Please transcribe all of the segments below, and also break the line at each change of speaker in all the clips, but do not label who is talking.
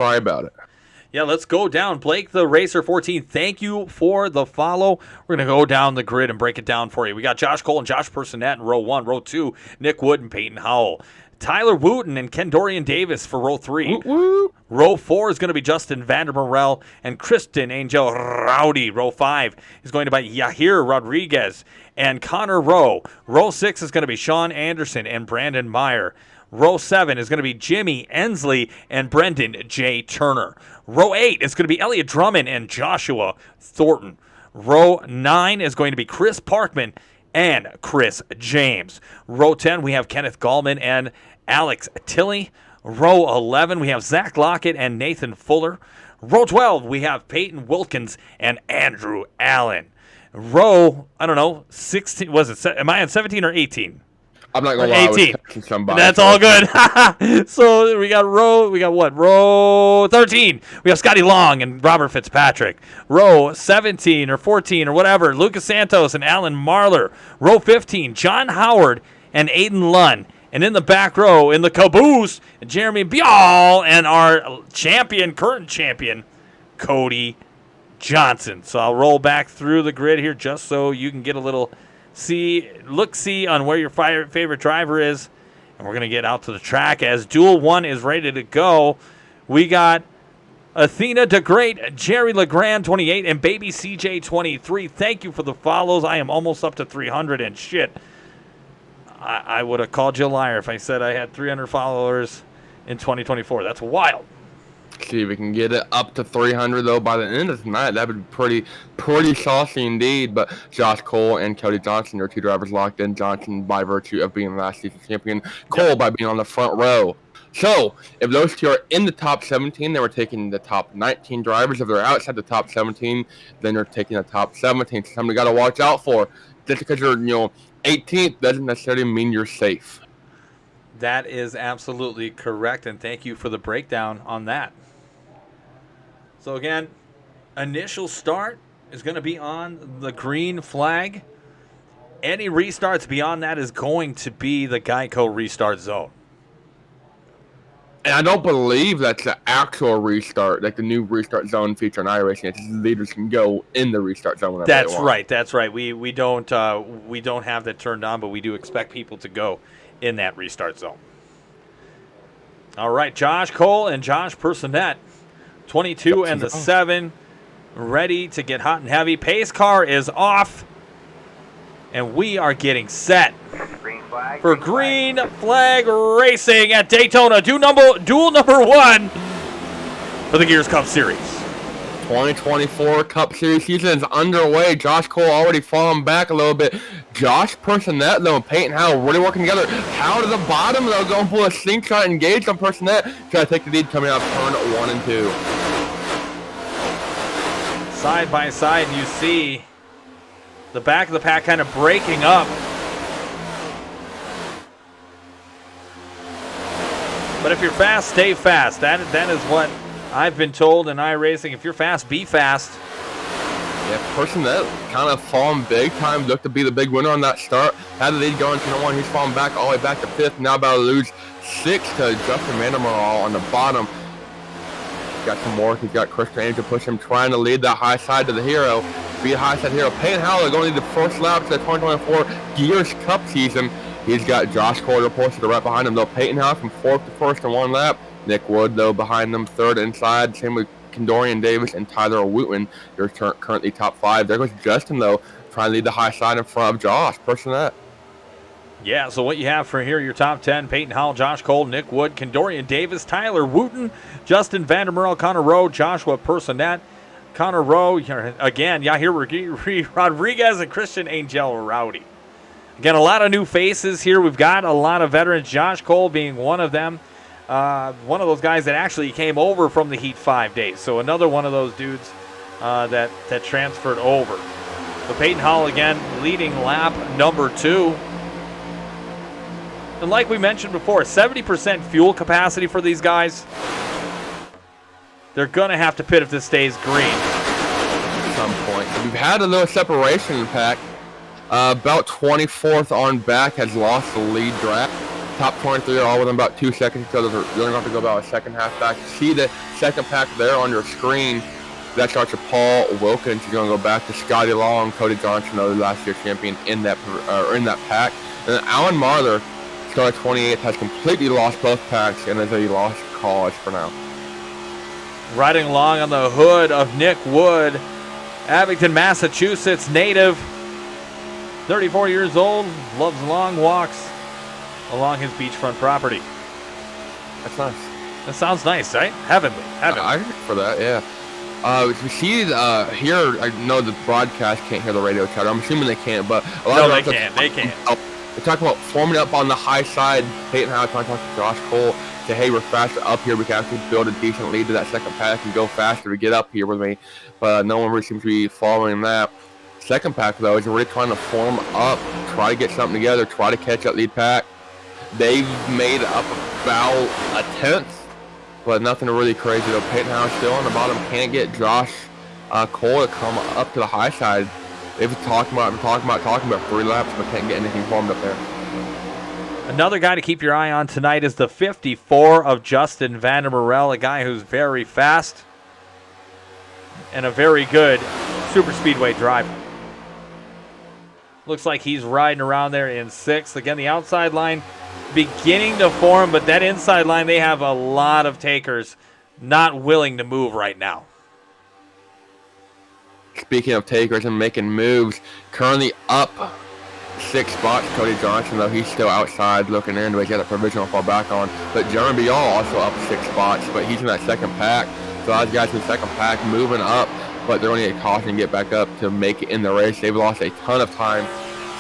Sorry about it.
Yeah, let's go down. Blake the Racer 14, thank you for the follow. We're going to go down the grid and break it down for you. We got Josh Cole and Josh Personette in row 1. Row 2, Nick Wood and Peyton Howell. Tyler Wooten and Kendorian Davis for row 3.
Woo woo.
Row 4 is going to be Justin Vandermerel and Kristen Angel Rowdy. Row 5 is going to be Yahir Rodriguez and Connor Rowe. Row 6 is going to be Sean Anderson and Brandon Meyer. Row 7 is going to be Jimmy Ensley and Brendan J. Turner. Row 8 is going to be Elliot Drummond and Joshua Thornton. Row 9 is going to be Chris Parkman and Chris James. Row 10, we have Kenneth Gallman and Alex Tilley. Row 11, we have Zach Lockett and Nathan Fuller. Row 12, we have Peyton Wilkins and Andrew Allen. Row, 16, am I on 17 or 18?
I'm not going to lie.
18.
Somebody.
That's all good. So we got row 13. We have Scotty Long and Robert Fitzpatrick. Row 17 or 14 or whatever, Lucas Santos and Alan Marler. Row 15, John Howard and Aiden Lunn. And in the back row, in the caboose, Jeremy Bial and our current champion, Cody Johnson. So I'll roll back through the grid here just so you can get a little see on where your favorite driver is. And we're going to get out to the track as Duel 1 is ready to go. We got Athena DeGreat, Jerry LeGrand 28, and Baby CJ 23. Thank you for the follows. I am almost up to 300 and shit. I would have called you a liar if I said I had 300 followers in 2024. That's wild.
See if we can get it up to 300 though by the end of tonight. That would be pretty saucy indeed. But Josh Cole and Cody Johnson are two drivers locked in. Johnson by virtue of being last season champion. Cole by being on the front row. So if those two are in the top 17, then we're taking the top 19 drivers. If they're outside the top 17, then they're taking the top 17. So something we got to watch out for. Just because you're 18th doesn't necessarily mean you're safe.
That is absolutely correct, and thank you for the breakdown on that. So again, initial start is going to be on the green flag. Any restarts beyond that is going to be the Geico restart zone.
And I don't believe that's the actual restart, like the new restart zone feature in iRacing. It's just leaders can go in the restart zone whenever they want.
That's right. We don't have that turned on, but we do expect people to go in that restart zone. All right, Josh Cole and Josh Personette, 22 and the 7, ready to get hot and heavy. Pace car is off, and we are getting set for green flag racing at Daytona. Duel number 1 for the Gears Cup Series.
2024 Cup Series season is underway. Josh Cole already falling back a little bit. Josh Personette, though, and Peyton Howell really working together. Howell to the bottom, though, going to pull a slingshot engaged on Personette. Try to take the lead coming out of turn 1 and 2.
Side by side, and you see the back of the pack kind of breaking up. But if you're fast, stay fast. That is what I've been told in iRacing. If you're fast, be fast.
Yeah, Personette kind of falling big time. Looked to be the big winner on that start. Had the lead going to 1. He's falling back all the way back to 5th. Now about to lose 6 to Justin Vandermerel on the bottom. He's got some more. He's got Christian Angel pushing him, trying to lead that high side to the hero. Be a high side hero. Peyton Howell going to lead the first lap to the 2024 Gears Cup season. He's got Josh Cole posted right behind him, though. Peyton Howell from 4th to 1st in 1 lap. Nick Wood, though, behind them, 3rd inside. Same with Kendorian Davis and Tyler Wooten. They're currently top 5. There goes Justin, though, trying to lead the high side in front of Josh Personette.
Yeah, so what you have for here, your top 10, Peyton Howell, Josh Cole, Nick Wood, Kendorian Davis, Tyler Wooten, Justin Vandermerel, Connor Rowe, Joshua Personette, Connor Rowe, again, Yahir Rodriguez, and Christian Angel Rowdy. Again, a lot of new faces here. We've got a lot of veterans, Josh Cole being one of them. One of those guys that actually came over from the Heat 5 days. So another one of those dudes that transferred over. So Peyton Howell, again, leading lap number 2. And like we mentioned before, 70% fuel capacity for these guys. They're going to have to pit if this stays green.
At some point. We've had a little separation in the pack. About 24th on back has lost the lead draft. Top 23 are all within about 2 seconds. So they're going to have to go about a second half back. See the second pack there on your screen, that starts with Paul Wilkins. You're going to go back to Scotty Long, Cody Johnson, another last year champion in that pack. And then Alan Marler, starting 28th, has completely lost both packs and is a lost cause for now.
Riding along on the hood of Nick Wood, Abington, Massachusetts native, 34 years old, loves long walks along his beachfront property.
That's nice.
That sounds nice, right? Heavenly.
I agree for that, yeah. We see here, I know the broadcast can't hear the radio chatter. I'm assuming they can't, but a lot of
they can't.
They're talking about forming up on the high side. Peyton Howe trying to talk to Josh Cole. Say, hey, we're faster up here. We can actually build a decent lead to that second pack and go faster to get up here with me. But no one really seems to be following that. Second pack, though, is really trying to form up, try to get something together, try to catch that lead pack. They've made up about a 10th, but nothing really crazy, though. Peyton Howe still on the bottom. Can't get Josh Cole to come up to the high side. They've been talking about 3 laps, but can't get anything formed up there.
Another guy to keep your eye on tonight is the 54 of Justin Vandermerel, a guy who's very fast and a very good super speedway driver. Looks like he's riding around there in 6th. Again, the outside line beginning to form, but that inside line, they have a lot of takers not willing to move right now.
Speaking of takers and making moves, currently up 6 spots, Cody Johnson, though he's still outside looking in, but he's got a provisional fall back on. But Jeremy Bial also up 6 spots, but he's in that second pack. So those guys in the second pack moving up, but they're going to get caution and get back up to make it in the race. They've lost a ton of time.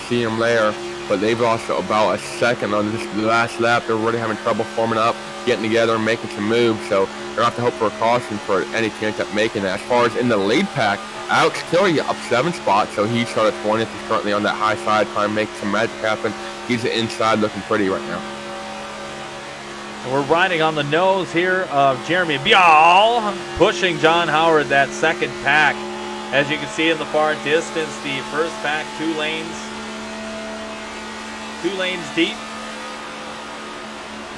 See them there, but they've lost about a second on this last lap. They're really having trouble forming up, getting together, and making some moves. So they're going to have to hope for a caution for any chance at making that. As far as in the lead pack, Alex Tilley up 7 spots, so he started 20th. He's currently on that high side, trying to make some magic happen. He's inside looking pretty right now.
And we're riding on the nose here of Jeremy Bial, pushing John Howard that second pack. As you can see in the far distance, the first pack, 2 lanes deep.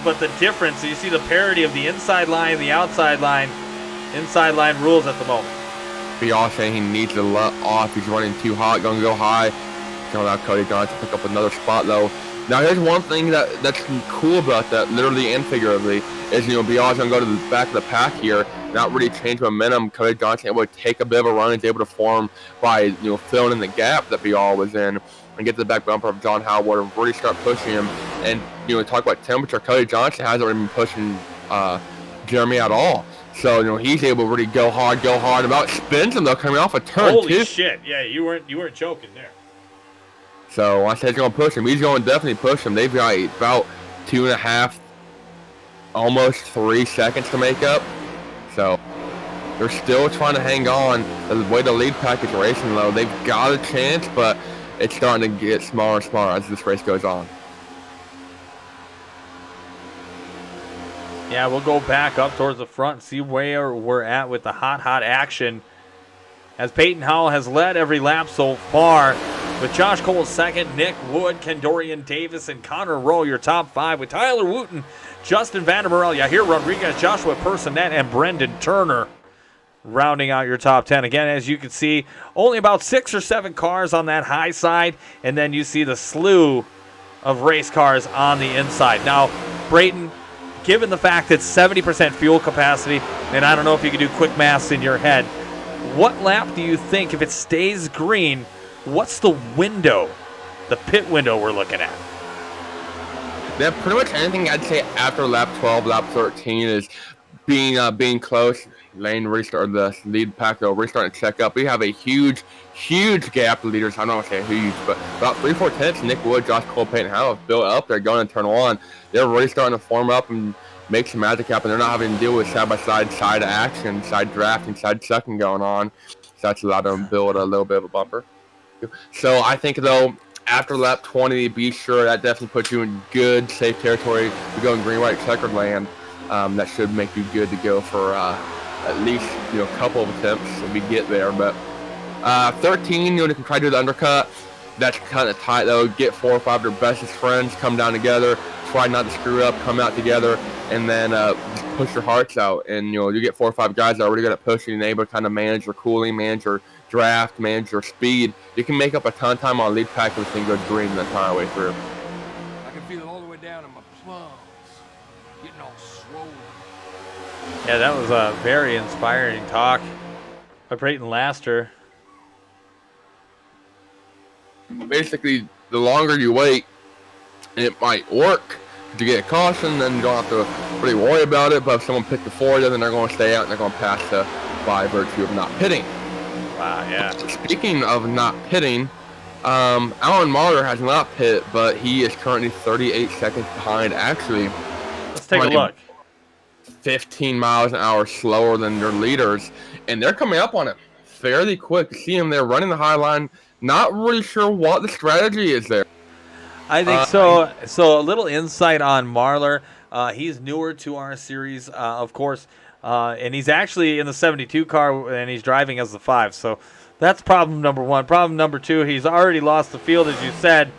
But the difference, you see the parity of the inside line and the outside line. Inside line rules at the moment.
Bial saying he needs to let off. He's running too hot, going to go high. Going to allow Cody Johnson to pick up another spot, though. Now, here's one thing that's cool about that, literally and figuratively, is, Bial's going to go to the back of the pack here, not really change momentum. Cody Johnson able to take a bit of a run. He's able to form by, filling in the gap that Bial was in and get to the back bumper of John Howard and really start pushing him. And, talk about temperature. Cody Johnson hasn't really been pushing Jeremy at all. So, he's able to really go hard, about spins him, though, coming off a turn,
Holy shit. Yeah, you weren't joking there.
So, I said he's going to push him. He's going to definitely push him. They've got about 2.5, almost 3 seconds to make up. So, they're still trying to hang on. The way the lead pack is racing low, they've got a chance, but it's starting to get smaller and smaller as this race goes on.
Yeah, we'll go back up towards the front and see where we're at with the hot action. As Peyton Howell has led every lap so far, with Josh Cole second, Nick Wood, Kendorian Davis, and Connor Rowe, your top 5, with Tyler Wooten, Justin Vandermerel, Yahir Rodriguez, Joshua Personette, and Brendan Turner rounding out your top 10. Again, as you can see, only about 6 or 7 cars on that high side, and then you see the slew of race cars on the inside. Now, Brayton, given the fact that 70% fuel capacity, and I don't know if you can do quick maths in your head, what lap do you think, if it stays green, what's the window, the pit window we're looking at?
Yeah, pretty much anything I'd say after lap 12, lap 13 is being close. Lane restart, the lead pack though, we're starting to check up. We have a huge gap to leaders. I don't want to say huge, but about 3-4 tenths. Nick Wood, Josh Cole, Peyton Howe have built up. They're going into turn 1. They're really starting to form up and make some magic happen. They're not having to deal with side action, side drafting, side sucking going on. So that's allowed them to build a little bit of a bumper. So I think though, after lap 20, be sure that definitely puts you in good, safe territory. We go in green, white, checkered land. That should make you good to go for at least a couple of attempts if we get there. But 13, you can try to do the undercut. That's kind of tight though. Get 4 or 5 of your bestest friends, come down together, try not to screw up, come out together, and then just push your hearts out. And you get 4 or 5 guys that are really good at pushing and able to kind of manage your cooling, manage your draft, manage your speed. You can make up a ton of time on lead pack with thing go green the entire way through.
I can feel it all the way down in my plums, getting all swollen.
Yeah, that was a very inspiring talk by Brayton Laster.
Basically, the longer you wait, it might work to get a caution, then you don't have to really worry about it. But if someone picked before you, then they're going to stay out and they're going to pass by virtue of not pitting.
Wow, yeah.
Speaking of not pitting, Alan Marler has not pit, but he is currently 38 seconds behind. Actually,
let's take a look.
15 miles an hour slower than their leaders, and they're coming up on it fairly quick. You see them there running the high line. Not really sure what the strategy is there.
I think so. So a little insight on Marler. He's newer to our series, of course, and he's actually in the 72 car, and he's driving as the 5. So that's problem number 1. Problem number 2, he's already lost the field, as you said,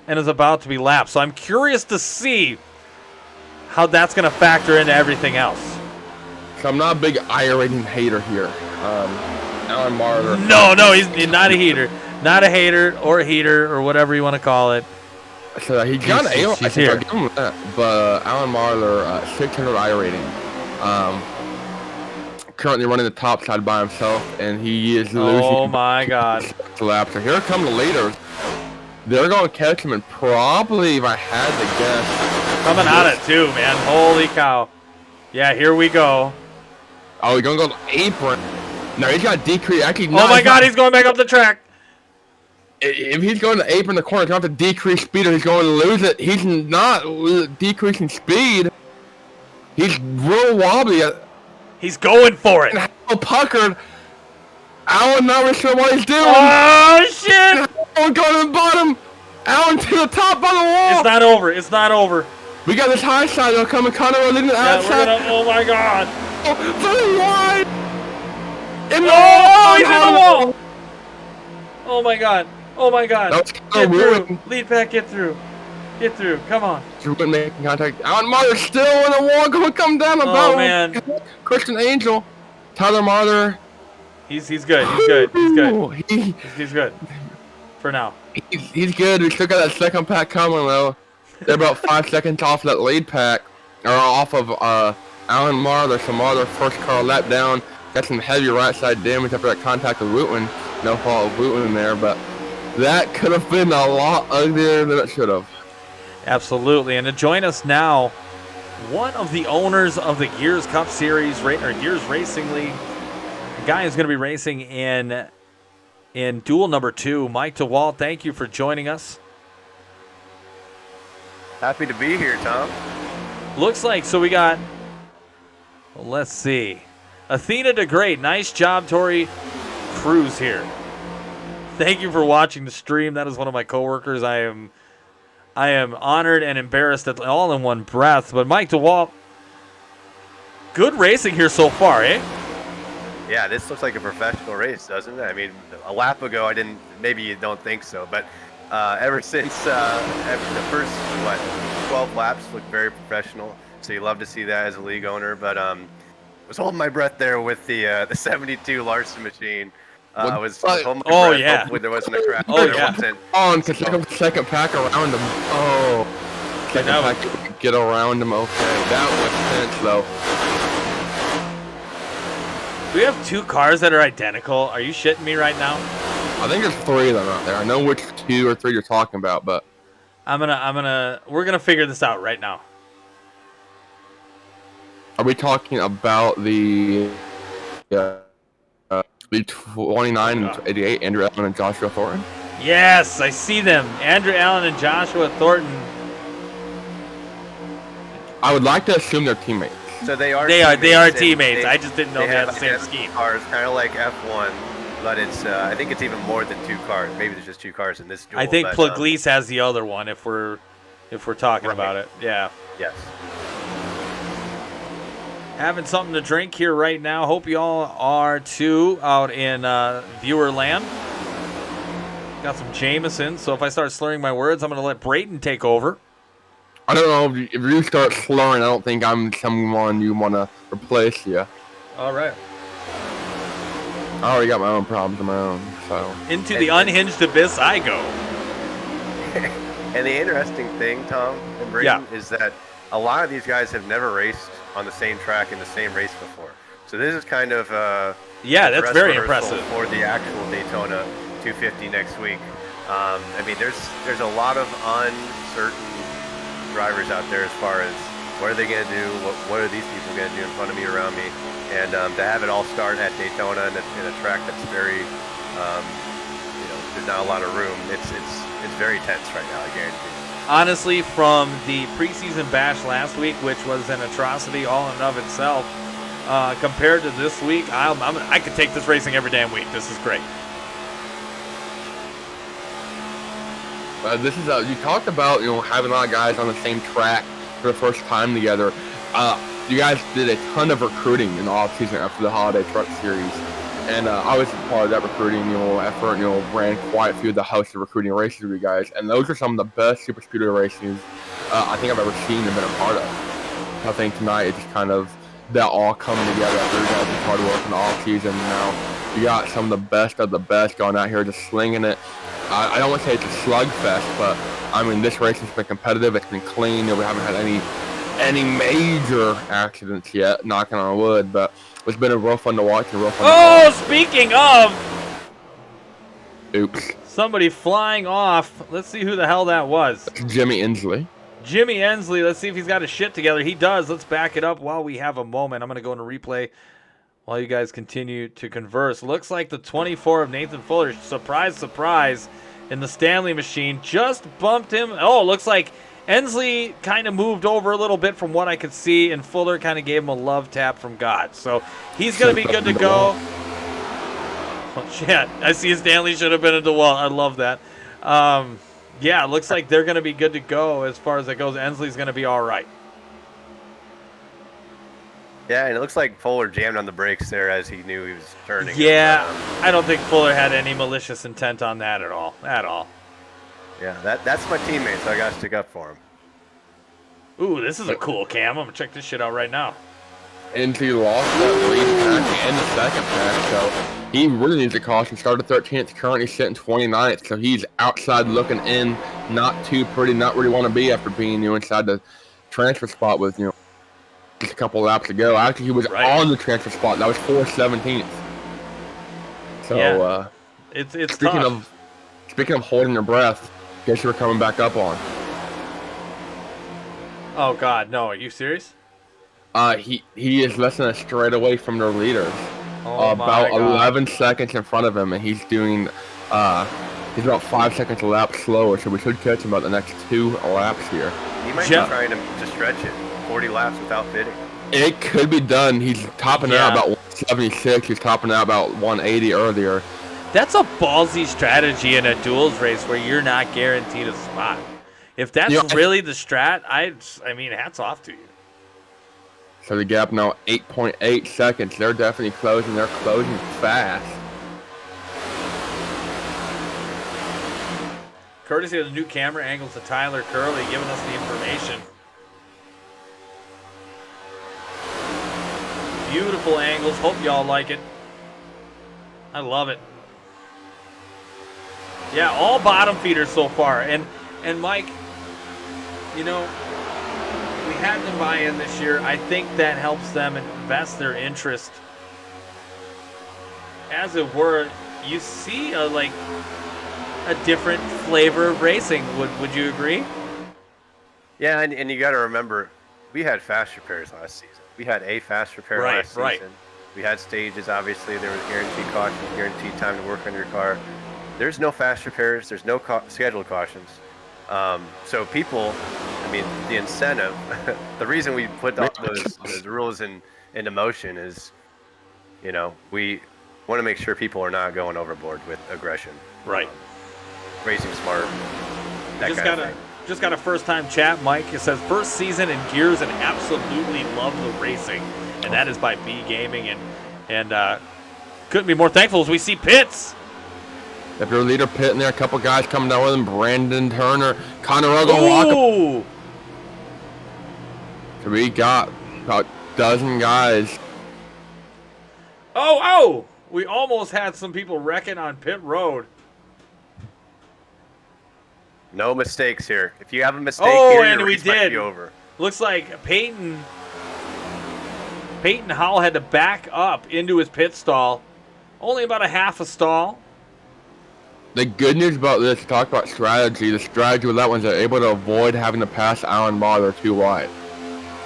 and is about to be lapped. So I'm curious to see how that's going to factor into everything else.
So I'm not a big iRating hater here. Alan Marler.
No, he's not a heater. Not a hater or a heater or whatever you want to call it.
So he got an A. I think I'll give him that. But Alan Marler, 600 iRating. Currently running the top side by himself, and he is losing.
Oh my God!
Lap. So here come the leaders. They're going to catch him, and probably, if I had to guess,
coming out it too, man. Holy cow! Yeah, here we go.
Oh, he's going to go to the apron. No, he's got to decrease. Actually,
oh my God, he's going back up the track.
If he's going to apron the corner, he's going to have to decrease speed or he's going to lose it. He's not decreasing speed. He's real wobbly.
He's going for it.
And puckered. Alan not really sure what he's doing.
Oh, shit.
Alan going to the bottom. Alan to the top of the wall.
It's not over. It's not over.
We got this high side though coming. Connor leading the outside.
Oh my God.
Oh, very wide.
Oh, he's in the wall. Oh my God. Oh my God. Get through. Lead back, get through. Get through. Come on.
Ruben making contact. Alan Marler still in the wall. Going to come down about.
Oh, man.
Christian Angel. Tyler Marler.
He's good. He's good. He's good. He's good. For now.
He's good. We still got that second pack coming, though. They're about 5 seconds off that lead pack. Or off of Alan Marler. So Marler first car lap down. Got some heavy right side damage after that contact with Wootman. No fault of Wootman there, but that could have been a lot uglier than it should have.
Absolutely. And to join us now, one of the owners of the Gears Cup Series, or Gears Racing League, a guy who's going to be racing in Duel number 2, Mike DeWalt. Thank you for joining us.
Happy to be here, Tom.
Looks like, so we got, well, let's see, Athena DeGreat. Nice job, Tori Cruz here. Thank you for watching the stream. That is one of my coworkers. I am honored and embarrassed at all in one breath. But Mike DeWalt, good racing here so far, eh?
Yeah, this looks like a professional race, doesn't it? I mean, a lap ago, maybe you don't think so, but ever since the first, 12 laps looked very professional. So you love to see that as a league owner. But was holding my breath there with the 72 Larson machine. I was holding my breath.
Yeah.
Hopefully there wasn't a crash.
Oh, yeah.
On to second pack around him. Oh. Second pack get around him. Okay. That was tense, though.
Do we have 2 cars that are identical? Are you shitting me right now?
I think there's 3 of them out there. I know which 2 or 3 you're talking about, but
we're gonna figure this out right now.
Are we talking about the 29 and 88, Andrew Allen and Joshua Thornton?
Yes, I see them. Andrew Allen and Joshua Thornton.
I would like to assume they're teammates.
So they are
teammates. I just didn't know they had the same scheme.
Cars, kind of like F1, but it's I think it's even more than 2 cars. Maybe there's just 2 cars in this duel.
I think Pugliese has the other one if we're talking about it. Yeah.
Yes.
Having something to drink here right now. Hope you all are too out in viewer land. Got some Jameson, so if I start slurring my words, I'm going to let Brayton take over.
I don't know if you start slurring. I don't think I'm someone you want to replace you.
All right.
I already got my own problems of my own. So
Into the unhinged abyss I go.
And the interesting thing, Tom and Braden, is that a lot of these guys have never raced on the same track in the same race before. So this is kind of
that's very
rehearsal
impressive
for the actual Daytona 250 next week. I mean, there's a lot of uncertain drivers out there as far as what are they going to do, what are these people going to do in front of me, around me, and to have it all start at Daytona in a track that's very, there's not a lot of room. It's very tense right now, I guarantee.
Honestly, from the preseason bash last week, which was an atrocity all in and of itself, compared to this week, I could take this racing every damn week. This is great.
This is you talked about having a lot of guys on the same track for the first time together. You guys did a ton of recruiting in the off season after the Holiday Truck Series, and I was part of that recruiting effort. Ran quite a few of the hosted recruiting races with you guys, and those are some of the best super speedway races I think I've ever seen and been a part of. I think tonight it's just kind of that all coming together after you guys' hard work in the off season. Now you got some of the best going out here just slinging it. I don't want to say it's a slugfest, but I mean this race has been competitive. It's been clean. We haven't had any major accidents yet, knocking on wood, but it's been a real fun to watch and real fun to watch.
Speaking of,
Oops.
Somebody flying off. Let's see who the hell that was.
Jimmy Inslee.
Jimmy Ensley. Let's see if he's got his shit together. He does. Let's back it up while we have a moment. I'm going to go into replay while you guys continue to converse. Looks like the 24 of Nathan Fuller, surprise, surprise, in the Stanley machine just bumped him. Oh, looks like Ensley kind of moved over a little bit from what I could see, and Fuller kind of gave him a love tap from God. So he's going to be good to go. Oh, shit. I see Stanley should have been a DeWalt. I love that. Yeah, it looks like they're going to be good to go as far as that goes. Ensley's going to be all right.
Yeah, and it looks like Fuller jammed on the brakes there as he knew he was turning.
Yeah, I don't think Fuller had any malicious intent on that at all.
Yeah, that's my teammate, so I got to stick up for him.
Ooh, this is a cool cam. I'm going to check this shit out right now.
Inslee lost that lead pack and the second pack, so he really needs a caution. Started 13th, currently sitting 29th, so he's outside looking in. Not too pretty, not where you want to be after being inside the transfer spot with just a couple laps to go. Actually, he was on the transfer spot. That was 417th. So,
yeah. It's tough.
Speaking of holding your breath, guess you were coming back up on.
Oh God, no! Are you serious?
He is less than a straight away from their leaders.
Oh
about
my God.
11 seconds in front of him, and he's doing he's about 5 seconds a lap slower. So we should catch him about the next 2 laps here.
He might be trying to stretch it 40 laps without fitting.
It could be done. He's topping out about 176. He's topping out about 180 earlier.
That's a ballsy strategy in a duels race where you're not guaranteed a spot. If that's really the strat, I mean, hats off to you.
So the gap now 8.8 seconds. They're definitely closing. They're closing fast.
Courtesy of the new camera angles to Tyler Curley giving us the information. Beautiful angles. Hope y'all like it. I love it. Yeah, all bottom feeders so far. And Mike, we had them buy in this year. I think that helps them invest their interest. As it were, you see a different flavor of racing. Would you agree?
Yeah, and you got to remember, we had fast repairs last season. We had a fast repair last season. We had stages, obviously. There was guaranteed caution, guaranteed time to work on your car. There's no fast repairs. There's no scheduled cautions. So people, I mean, the incentive, the reason we put those rules into motion is, we want to make sure people are not going overboard with aggression.
Right.
Racing smart.
Just got a first-time chat, Mike. It says, first season in Gears and absolutely love the racing. And that is by B Gaming. And couldn't be more thankful as we see Pitts.
If your leader pitting there, a couple guys coming down with him, Brandon Turner, Connor Ogle.
Ooh!
So we got about a dozen guys.
Oh! We almost had some people wrecking on pit road.
No mistakes here. If you have a mistake
Oh,
here,
and
your
we
race might
did.
be over.
Looks like Peyton Howell had to back up into his pit stall. Only about a half a stall.
The good news about this, talk about strategy. The strategy with that one is they're able to avoid having to pass Alan Marler too wide.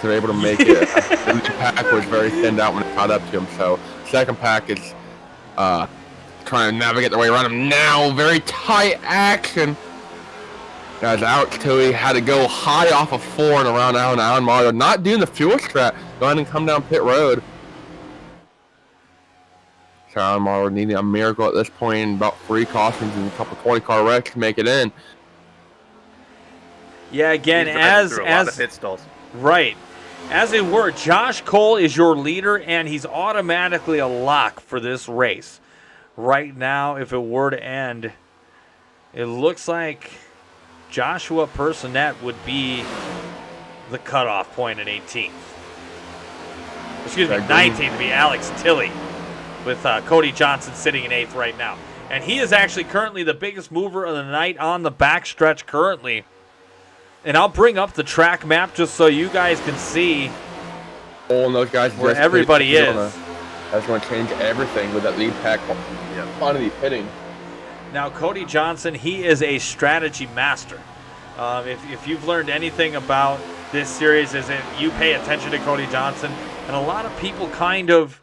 So they're able to make it. The pack was very thinned out when it caught up to him. So second pack is trying to navigate their way around him now. Very tight action. Guys, out till he had to go high off of 4 and around Alan Marler. Not doing the fuel strat. Go ahead and come down pit road. So Alan Marler needing a miracle at this point. About 3 cautions and a couple 20-car wrecks to make it in.
Yeah, again,
He's driving through a lot of pit stalls.
Right. As it were, Josh Cole is your leader, and he's automatically a lock for this race. Right now, if it were to end, it looks like Joshua Personette would be the cutoff point at 18th. Excuse me, 19th would be Alex Tilley, with Cody Johnson sitting in 8th right now. And he is actually currently the biggest mover of the night on the backstretch currently. And I'll bring up the track map just so you guys can see
And those guys
where everybody is.
That's going to change everything with that lead pack quantity pitting.
Now, Cody Johnson, he is a strategy master. If you've learned anything about this series, is that you pay attention to Cody Johnson. And a lot of people kind of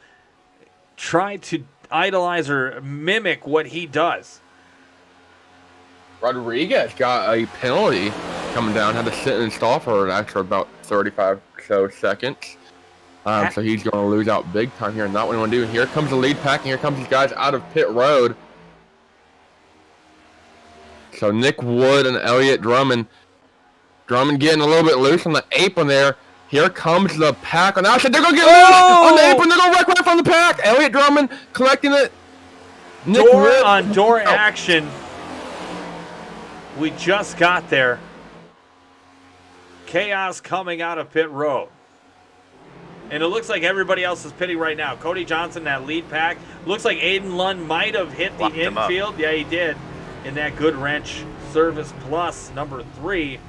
try to idolize or mimic what he does.
Rodriguez got a penalty coming down, had to sit and stall for an extra about 35 or so seconds. So he's going to lose out big time here, and not what we want to do. Here comes the lead pack, and here comes these guys out of pit road. So Nick Wood and Elliott Drummond. Drummond getting a little bit loose on the apron there. Here comes the pack on the outside. They're going to get loose on the apron. They're going to wreck right from the pack. Elliott Drummond collecting it. Nick Wood
on door action. We just got there. Chaos coming out of pit road. And it looks like everybody else is pitting right now. Cody Johnson, that lead pack. Looks like Aiden Lund might have hit the infield. Yeah, he did. In that good wrench service plus number 3.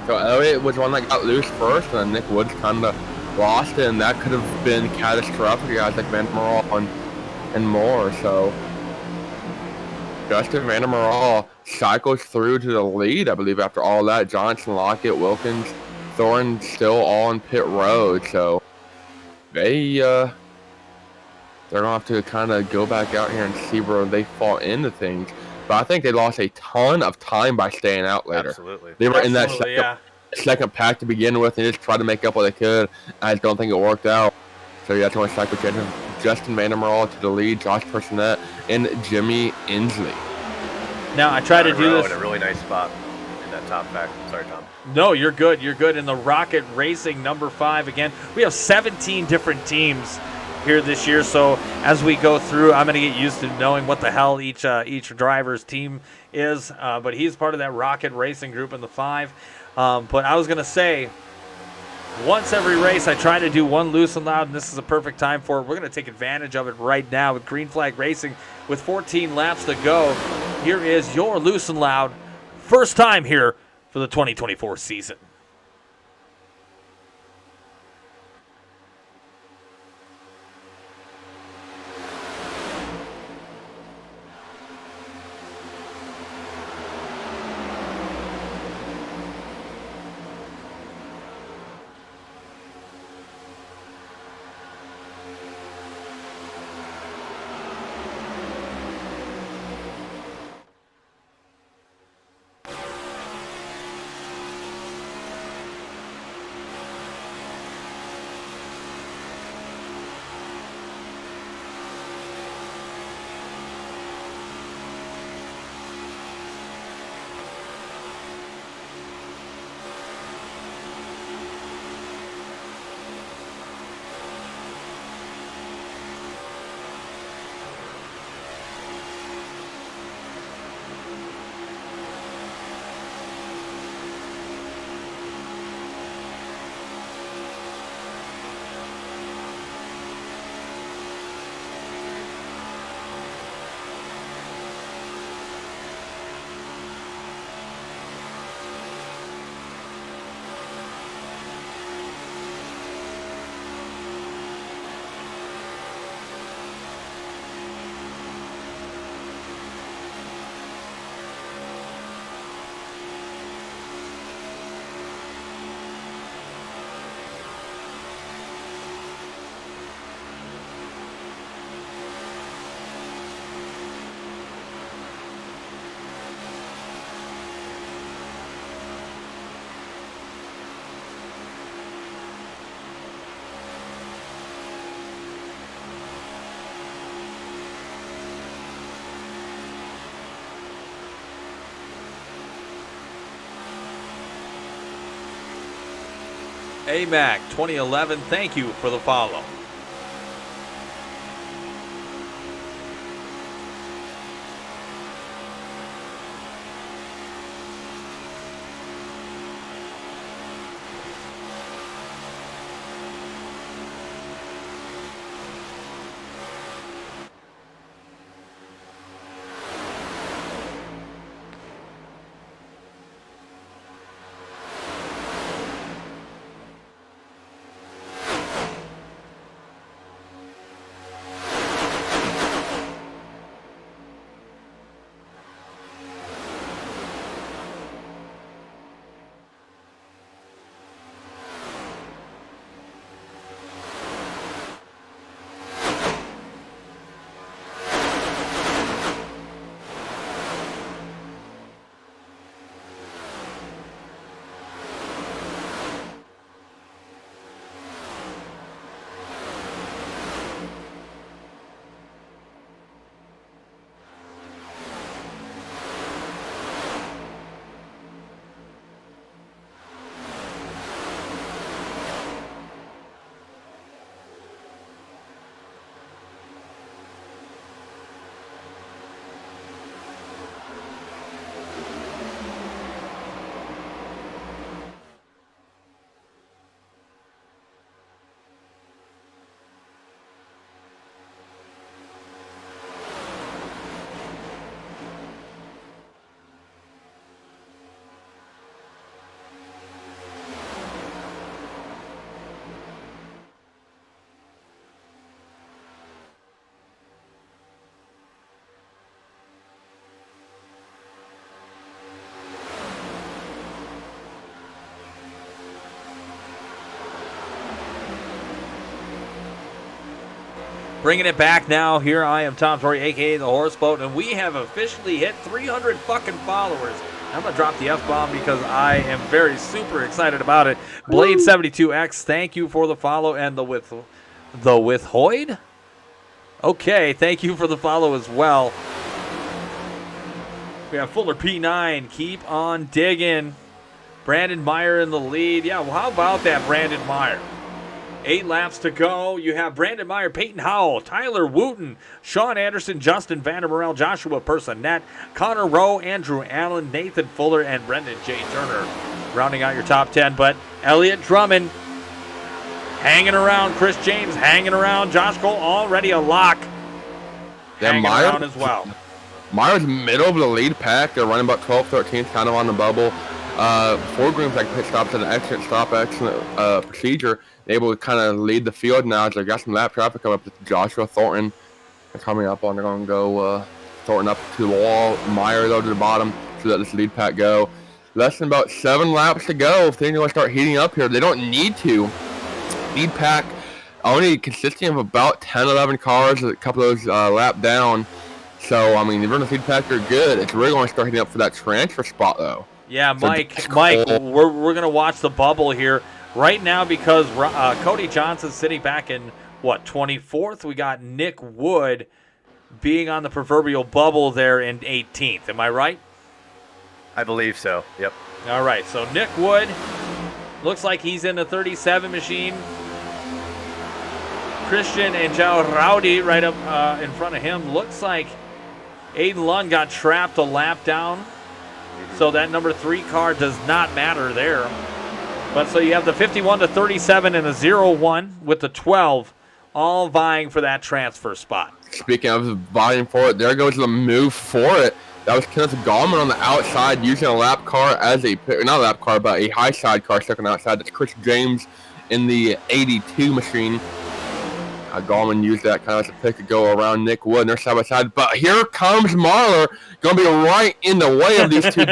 So Elliott was one that got loose first, and then Nick Woods kind of lost it, and that could have been catastrophic for guys like Van der Merle and more. So Justin Van der Merle cycles through to the lead, I believe, after all that. Johnson, Lockett, Wilkins, Thorne still all on pit road. So they're going to have to kind of go back out here and see where they fall into things. But I think they lost a ton of time by staying out later.
Absolutely.
They were in that second pack to begin with and just tried to make up what they could. I just don't think it worked out. So yeah, that's only cycle change. Justin Van der Merle to the lead, Josh Personette, and Jimmy Inslee.
Now, I tried to do this.
In a really nice spot in that top pack. Sorry, Tom.
No, you're good. You're good. In the Rocket Racing number 5 again. We have 17 different teams here this year, so as we go through, I'm going to get used to knowing what the hell each driver's team is, but he's part of that Rocket Racing group in the 5. But I was going to say, once every race, I try to do one loose and loud, and this is a perfect time for it. We're going to take advantage of it right now with Green Flag Racing. With 14 laps to go, here is your loose and loud. First time here for the 2024 season. AMAC 2011, thank you for the follow. Bringing it back now. Here I am, Tom Torrey, a.k.a. The Horse Boat, and we have officially hit 300 fucking followers. I'm going to drop the F-bomb because I am very super excited about it. Blade72X, thank you for the follow, and the Withoid? Okay, thank you for the follow as well. We have Fuller P9, keep on digging. Brandon Meyer in the lead. Yeah, well, how about that, Brandon Meyer? 8 laps to go. You have Brandon Meyer, Peyton Howell, Tyler Wooten, Sean Anderson, Justin Vandermerel, Joshua Personette, Connor Rowe, Andrew Allen, Nathan Fuller, and Brendan J. Turner rounding out your top 10. But Elliott Drummond hanging around, Chris James hanging around, Josh Cole already a lock. Hanging around as well.
Meyer's middle of the lead pack. They're running about 12th, 13th, kind of on the bubble. Ford Green's like pit stops at an excellent procedure. Able to kind of lead the field now. As they got some lap traffic coming up with Joshua Thornton. They're coming up on. They're going to go Thornton up to the wall. Meyer though to the bottom to let this lead pack go. Less than about 7 laps to go. If they're going to start heating up here, they don't need to. Lead pack only consisting of about 10, 11 cars. A couple of those lap down. So I mean, the running lead pack are good. It's really going to start heating up for that transfer spot though.
Yeah, Mike, we're going to watch the bubble here. Right now, because Cody Johnson's sitting back in, 24th? We got Nick Wood being on the proverbial bubble there in 18th. Am I right?
I believe so, yep.
All right, so Nick Wood looks like he's in the 37 machine. Christian and Joe Rowdy right up in front of him. Looks like Aiden Lund got trapped a lap down. So that number 3 car does not matter there. But so you have the 51 to 37 and the 0-1 with the 12 all vying for that transfer spot.
Speaking of vying for it, there goes the move for it. That was Kenneth Gallman on the outside using a lap car as not a lap car, but a high side car stuck on the outside. That's Chris James in the 82 machine. Gallman used that kind of as a pick to go around Nick Wood, and they're side by side. But here comes Marler, going to be right in the way of these two.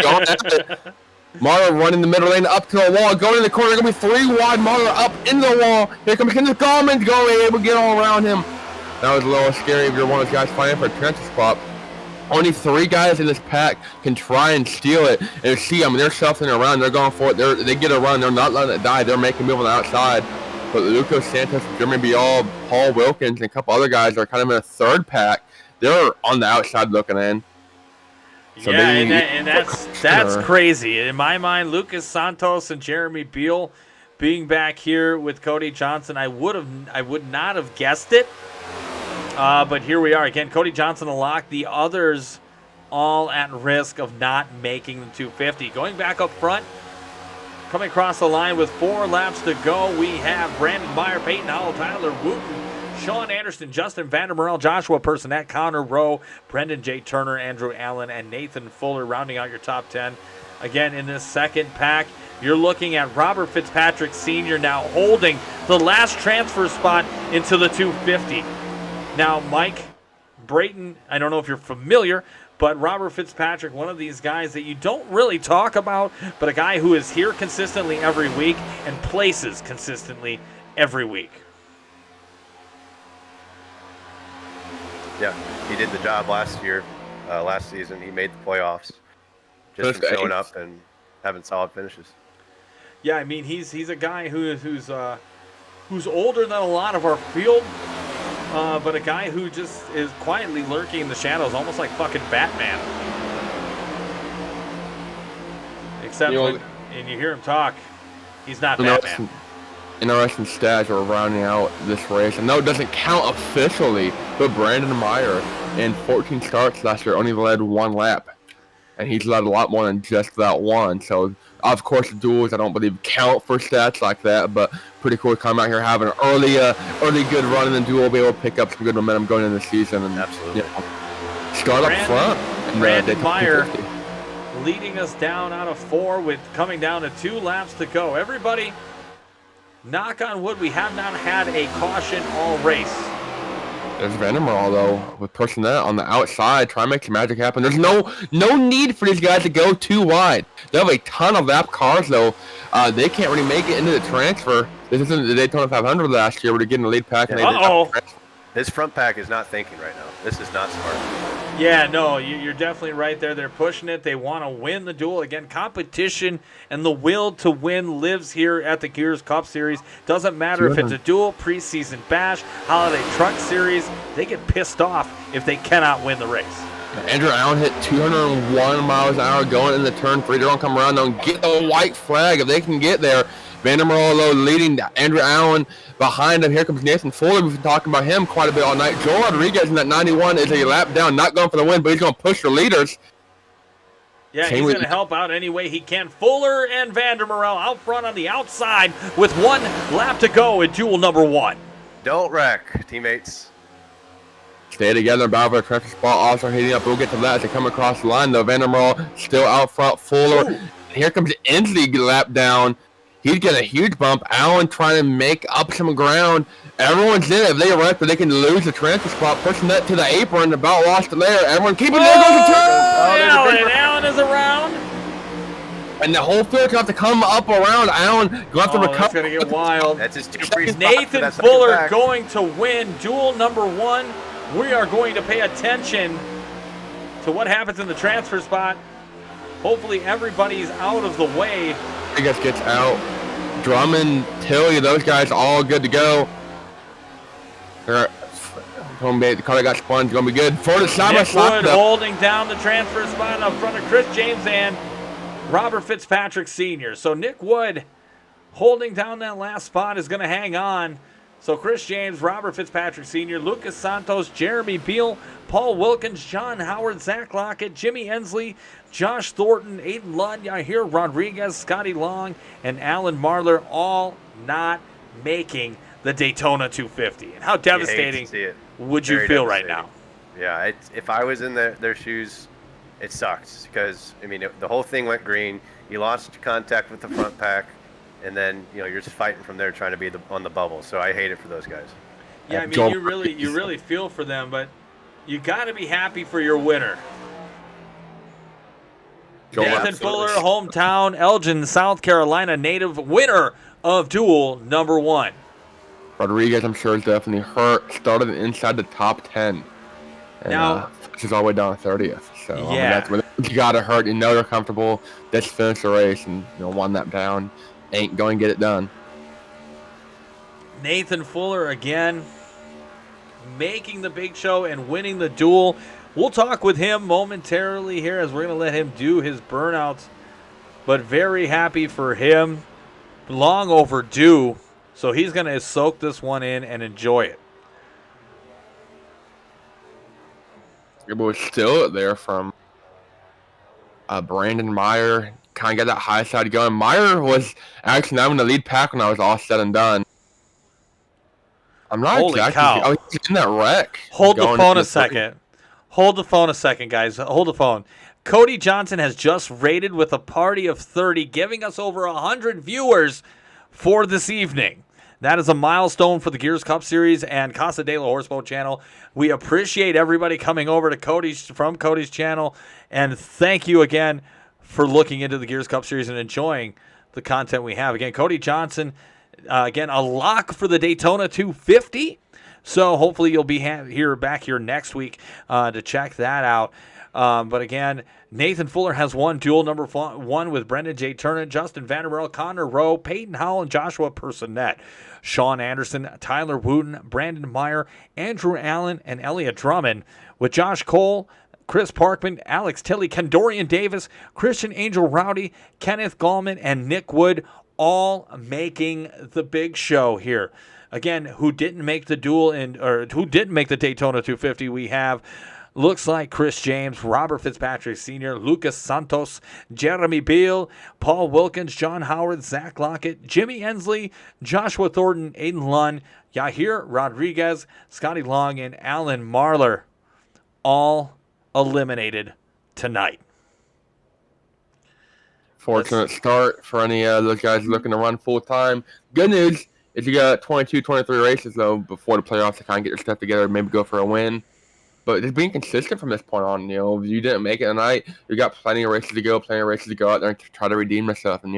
Marler running the middle lane up to the wall, going in the corner. Going to be 3 wide. Marler up in the wall. Here comes Kenneth Gallman, going able to get all around him. That was a little scary if you're one of those guys fighting for a transfer spot. Only 3 guys in this pack can try and steal it. And see, I mean, they're shuffling around. They're going for it. They get a run. They're not letting it die. They're making a move on the outside. But Lucas Santos, Jeremy Bial, Paul Wilkins, and a couple other guys are kind of in a 3rd pack. They're on the outside looking in.
So yeah, and that's crazy. In my mind, Lucas Santos and Jeremy Bial being back here with Cody Johnson. I would not have guessed it, but here we are again. Cody Johnson a lock. The others all at risk of not making the 250. Going back up front, coming across the line with 4 laps to go, we have Brandon Meyer, Peyton Howell, Tyler Wooten, Sean Anderson, Justin Vandermerle, Joshua Personette, Connor Rowe, Brendan J. Turner, Andrew Allen, and Nathan Fuller rounding out your top 10. Again, in this second pack, you're looking at Robert Fitzpatrick Sr. now holding the last transfer spot into the 250. Now, Mike Brayton, I don't know if you're familiar, but Robert Fitzpatrick, one of these guys that you don't really talk about, but a guy who is here consistently every week and places consistently every week.
Yeah, he did the job last season. He made the playoffs just from showing up and having solid finishes.
Yeah, I mean, he's a guy who's older than a lot of our field, but a guy who just is quietly lurking in the shadows, almost like fucking Batman. Except when you hear him talk, he's not Batman.
Interesting stats are rounding out this race. I know it doesn't count officially, but Brandon Meyer in 14 starts last year only led 1 lap. And he's led a lot more than just that one. So, of course, the duels I don't believe count for stats like that, but pretty cool to come out here, have an early good run in the duel, be able to pick up some good momentum going into the season. And,
absolutely.
Start up front.
Brandon Meyer leading us down out of 4 with coming down to 2 laps to go. Everybody, knock on wood, we have not had a caution all race.
There's Vandermerle, though, with pushing that on the outside, trying to make some magic happen. There's no need for these guys to go too wide. They have a ton of lap cars, though. They can't really make it into the transfer. This isn't the Daytona 500 last year where they're getting the lead pack. And
This front pack is not thinking right now. This is not smart.
Yeah, no, you're definitely right there. They're pushing it. They want to win the duel. Again, competition and the will to win lives here at the Gears Cup Series. Doesn't matter if it's a duel, preseason bash, holiday truck series. They get pissed off if they cannot win the race.
Andrew Allen hit 201 miles an hour going into turn 3. They're going to come around and get the white flag if they can get there. Vandermerle, though, leading Andrew Allen. Behind him, here comes Nathan Fuller. We've been talking about him quite a bit all night. Joel Rodriguez in that 91 is a lap down, not going for the win, but he's going to push the leaders.
Yeah, he's going to help out any way he can. Fuller and Vandermerle out front on the outside with 1 lap to go in duel number 1.
Don't wreck, teammates.
Stay together, battle for the transfer spot. Also heating up. We'll get to that as they come across the line, though. Vandermerle still out front. Fuller. Here comes Inslee lap down. He's getting a huge bump. Allen trying to make up some ground. Everyone's in it. If they wreck, but they can lose the transfer spot. Pushing that to the apron. About lost it there. Everyone keep it there. Goes the turn.
Allen is around.
And the whole field's going to have to come up around. Allen going to have to recover.
That's going to get wild.
That's his 2 free spots.
Nathan Fuller going to win duel number 1. We are going to pay attention to what happens in the transfer spot. Hopefully everybody's out of the way.
I guess gets out. Drummond, Tilly, those guys all good to go. The car got spun. It's going to be good. For the side
Nick Wood holding down the transfer spot in front of Chris James and Robert Fitzpatrick Sr. So Nick Wood holding down that last spot is going to hang on. So Chris James, Robert Fitzpatrick Sr., Lucas Santos, Jeremy Beal, Paul Wilkins, John Howard, Zach Lockett, Jimmy Ensley, Josh Thornton, Aiden Ludd, Yahir Rodriguez, Scotty Long, and Alan Marler all not making the Daytona 250. And how devastating would you feel right now?
Yeah, if I was in their shoes, it sucks because, I mean, the whole thing went green. You lost contact with the front pack. And then you're just fighting from there, trying to be on the bubble. So I hate it for those guys.
Yeah, I mean, you really feel for them, but you got to be happy for your winner. Nathan Fuller, hometown, Elgin, South Carolina native, winner of duel number 1.
Rodriguez, I'm sure, is definitely hurt. Started inside the top 10. And,
now,
she's all the way down to 30th. So
yeah,
I mean, that's when you got to hurt. They're comfortable. Let's finish the race and 1 lap down. Ain't going to get it done.
Nathan Fuller again making the big show and winning the duel. We'll talk with him momentarily here as we're going to let him do his burnouts. But very happy for him. long overdue. So he's going to soak this one in and enjoy it.
It was still there from Brandon Meyer. Kind of got that high side going. Meyer was actually not in the lead pack when I was all said and done. I'm not
Holy
exactly
cow.
sure. Oh, he's in that wreck.
Hold the
going
phone
into
a second. Hold the phone a second, guys. Hold the phone. Cody Johnson has just rated with a party of 30, giving us over 100 viewers for this evening. That is a milestone for the Gears Cup Series and Casa de la Horseboat channel. We appreciate everybody coming over to Cody's channel, and thank you again for looking into the Gears Cup Series and enjoying the content we have. Again, Cody Johnson, again, a lock for the Daytona 250. So hopefully you'll be back here next week to check that out. But again, Nathan Fuller has won duel number 1 with Brendan J. Turner, Justin Vanderbilt, Connor Rowe, Peyton Howell, and Joshua Personette. Sean Anderson, Tyler Wooten, Brandon Meyer, Andrew Allen, and Elliot Drummond, with Josh Cole, Chris Parkman, Alex Tilley, Kendorian Davis, Christian Angel Rowdy, Kenneth Gallman, and Nick Wood, all making the big show here. Again, who didn't make the who didn't make the Daytona 250? We have, looks like, Chris James, Robert Fitzpatrick Sr., Lucas Santos, Jeremy Beal, Paul Wilkins, John Howard, Zach Lockett, Jimmy Ensley, Joshua Thornton, Aiden Lunn, Yahir Rodriguez, Scotty Long, and Alan Marlar, all eliminated tonight.
Fortunate start for any of those guys looking to run full time. Good news is you got 22, 23 races, though, before the playoffs to kind of get your stuff together, maybe go for a win. But just being consistent from this point on, if you didn't make it tonight, you got plenty of races to go out there and try to redeem yourself. And,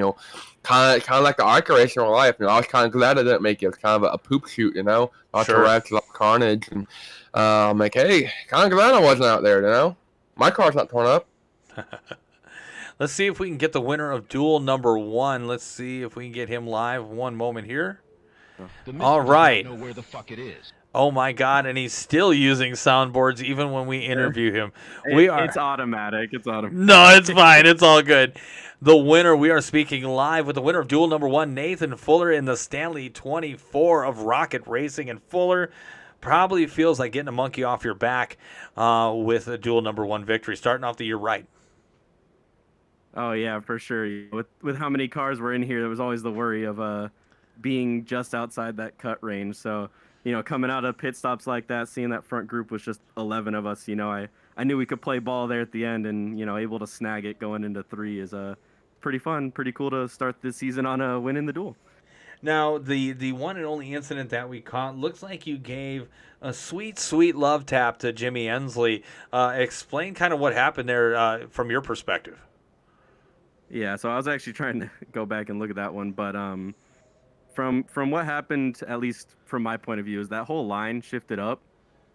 kind of like the ARCA race in real life. I was kind of glad I didn't make it. It was kind of a poop shoot, Lots of wrecks, lots of carnage. And I'm like, hey, kind of glad I wasn't out there, My car's not torn up.
Let's see if we can get the winner of duel number 1. Let's see if we can get him live. One moment here. All right.
Know where the fuck it is.
Oh my God! And he's still using soundboards even when we interview him.
It's automatic. It's automatic.
No, it's fine. It's all good. The winner. We are speaking live with the winner of duel number 1, Nathan Fuller, in the Stanley 24 of Rocket Racing. And Fuller probably feels like getting a monkey off your back with a duel number 1 victory, starting off the year right.
Oh yeah, for sure. With how many cars were in here, there was always the worry of being just outside that cut range. So, coming out of pit stops like that, seeing that front group was just 11 of us, I knew we could play ball there at the end, and, able to snag it going into 3 is pretty fun, pretty cool to start this season on a win in the duel.
Now, the one and only incident that we caught, looks like you gave a sweet, sweet love tap to Jimmy Ensley. Explain kind of what happened there from your perspective.
Yeah, so I was actually trying to go back and look at that one, but from what happened, at least from my point of view, is that whole line shifted up,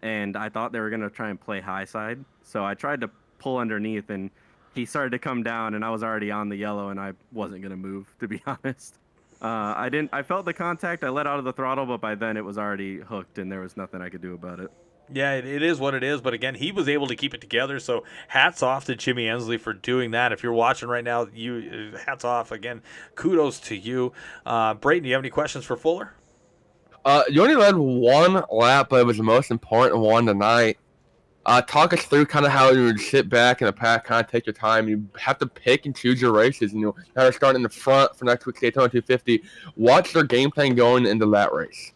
and I thought they were going to try and play high side. So I tried to pull underneath, and he started to come down, and I was already on the yellow, and I wasn't going to move, to be honest. I felt the contact, I let out of the throttle, but by then it was already hooked, and there was nothing I could do about it.
Yeah, it is what it is. But again, he was able to keep it together. So hats off to Jimmy Ensley for doing that. If you're watching right now, hats off again. Kudos to you. Brayden, do you have any questions for Fuller?
You only led one lap, but it was the most important one tonight. Talk us through kind of how you would sit back in the pack, kind of take your time. You have to pick and choose your races. And you're starting in the front for next week's Daytona 250. What's their game plan going into that race?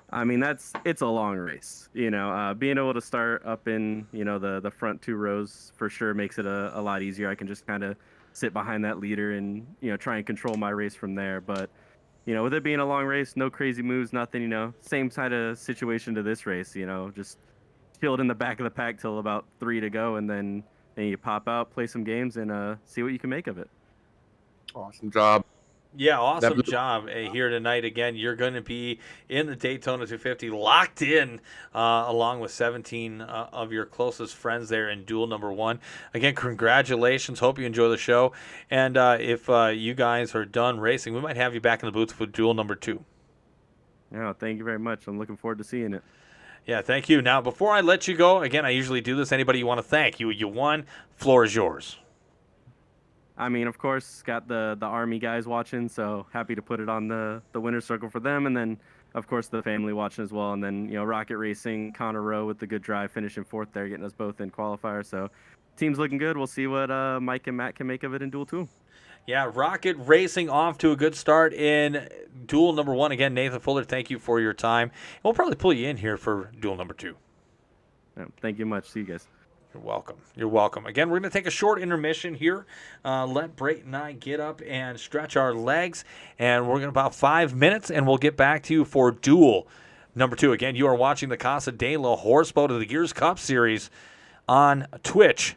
I mean, it's a long race, being able to start up in, the front 2 rows for sure makes it a lot easier. I can just kind of sit behind that leader and, try and control my race from there. But, with it being a long race, no crazy moves, nothing, same kind of situation to this race, just chilled in the back of the pack till about 3 to go. And then you pop out, play some games, and see what you can make of it.
Awesome job.
Yeah, awesome job here tonight. Again, you're going to be in the Daytona 250, locked in along with 17 of your closest friends there in duel number 1. Again, congratulations. Hope you enjoy the show. And if you guys are done racing, we might have you back in the booth for duel number 2.
Yeah, thank you very much. I'm looking forward to seeing it.
Yeah, thank you. Now, before I let you go, again, I usually do this. Anybody you want to thank? You won. Floor is yours.
I mean, of course, got the Army guys watching, so happy to put it on the winner's circle for them. And then, of course, the family watching as well. And then, Rocket Racing, Connor Rowe with the good drive, finishing fourth there, getting us both in qualifier. So team's looking good. We'll see what Mike and Matt can make of it in Duel 2.
Yeah, Rocket Racing off to a good start in duel number 1. Again, Nathan Fuller, thank you for your time. We'll probably pull you in here for duel number 2.
Yeah, thank you much. See you guys.
You're welcome. You're welcome. Again, we're going to take a short intermission here. Let Brayton and I get up and stretch our legs. And we're going to about 5 minutes, and we'll get back to you for duel number 2. Again, you are watching the Casa de la Horse Boat of the Gears Cup Series on twitch.tv.